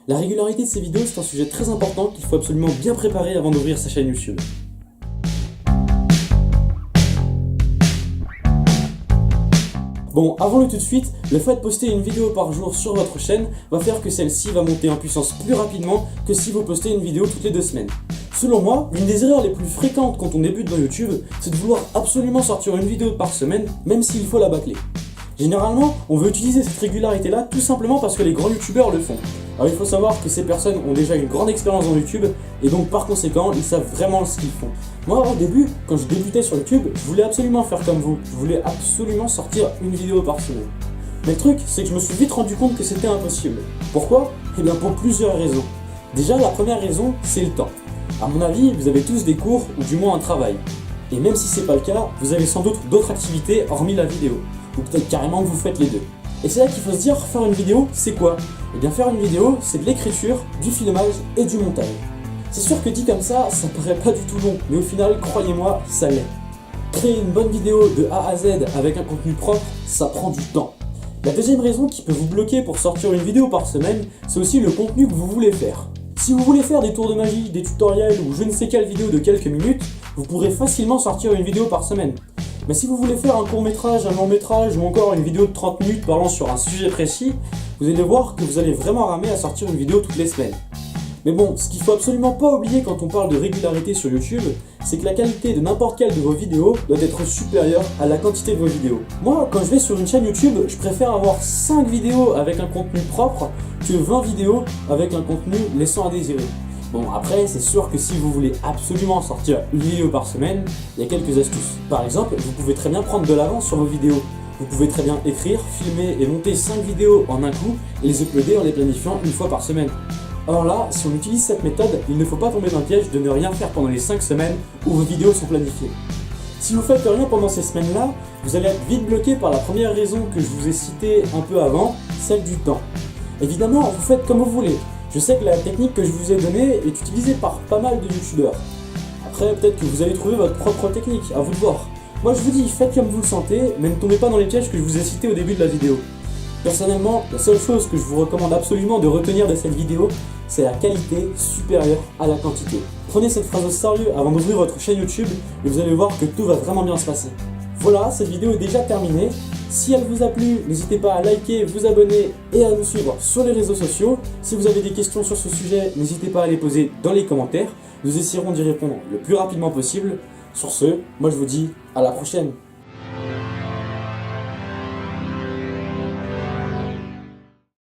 La régularité de ces vidéos, c'est un sujet très important qu'il faut absolument bien préparer avant d'ouvrir sa chaîne YouTube. Bon, avant-le tout de suite, le fait de poster une vidéo par jour sur votre chaîne va faire que celle-ci va monter en puissance plus rapidement que si vous postez une vidéo toutes les 2 semaines. Selon moi, l'une des erreurs les plus fréquentes quand on débute dans YouTube, c'est de vouloir absolument sortir une vidéo par semaine, même s'il faut la bâcler. Généralement, on veut utiliser cette régularité-là tout simplement parce que les grands youtubeurs le font. Alors il faut savoir que ces personnes ont déjà une grande expérience dans YouTube et donc par conséquent, ils savent vraiment ce qu'ils font. Moi au début, quand je débutais sur YouTube, je voulais absolument faire comme vous. Je voulais absolument sortir une vidéo par semaine. Mais le truc, c'est que je me suis vite rendu compte que c'était impossible. Pourquoi ? Eh bien pour plusieurs raisons. Déjà, la première raison, c'est le temps. À mon avis, vous avez tous des cours ou du moins un travail. Et même si c'est pas le cas, vous avez sans doute d'autres activités hormis la vidéo. Ou peut-être carrément que vous faites les deux. Et c'est là qu'il faut se dire, faire une vidéo, c'est quoi ? Eh bien faire une vidéo, c'est de l'écriture, du filmage et du montage. C'est sûr que dit comme ça paraît pas du tout long, mais au final, croyez-moi, ça l'est. Créer une bonne vidéo de A à Z avec un contenu propre, ça prend du temps. La deuxième raison qui peut vous bloquer pour sortir une vidéo par semaine, c'est aussi le contenu que vous voulez faire. Si vous voulez faire des tours de magie, des tutoriels ou je ne sais quelle vidéo de quelques minutes, vous pourrez facilement sortir une vidéo par semaine. Mais si vous voulez faire un court métrage, un long métrage ou encore une vidéo de 30 minutes parlant sur un sujet précis, vous allez voir que vous allez vraiment ramer à sortir une vidéo toutes les semaines. Mais bon, ce qu'il faut absolument pas oublier quand on parle de régularité sur YouTube, c'est que la qualité de n'importe quelle de vos vidéos doit être supérieure à la quantité de vos vidéos. Moi, quand je vais sur une chaîne YouTube, je préfère avoir 5 vidéos avec un contenu propre que 20 vidéos avec un contenu laissant à désirer. Bon, après, c'est sûr que si vous voulez absolument sortir une vidéo par semaine, il y a quelques astuces. Par exemple, vous pouvez très bien prendre de l'avance sur vos vidéos. Vous pouvez très bien écrire, filmer et monter 5 vidéos en un coup et les uploader en les planifiant une fois par semaine. Alors là, si on utilise cette méthode, il ne faut pas tomber dans le piège de ne rien faire pendant les 5 semaines où vos vidéos sont planifiées. Si vous faites rien pendant ces semaines-là, vous allez être vite bloqué par la première raison que je vous ai citée un peu avant, celle du temps. Évidemment, vous faites comme vous voulez. Je sais que la technique que je vous ai donnée est utilisée par pas mal de youtubeurs. Après, peut-être que vous allez trouver votre propre technique, à vous de voir. Moi je vous dis, faites comme vous le sentez, mais ne tombez pas dans les pièges que je vous ai cités au début de la vidéo. Personnellement, la seule chose que je vous recommande absolument de retenir de cette vidéo, c'est la qualité supérieure à la quantité. Prenez cette phrase au sérieux avant d'ouvrir votre chaîne YouTube et vous allez voir que tout va vraiment bien se passer. Voilà, cette vidéo est déjà terminée. Si elle vous a plu, n'hésitez pas à liker, vous abonner et à nous suivre sur les réseaux sociaux. Si vous avez des questions sur ce sujet, n'hésitez pas à les poser dans les commentaires. Nous essaierons d'y répondre le plus rapidement possible. Sur ce, moi je vous dis à la prochaine.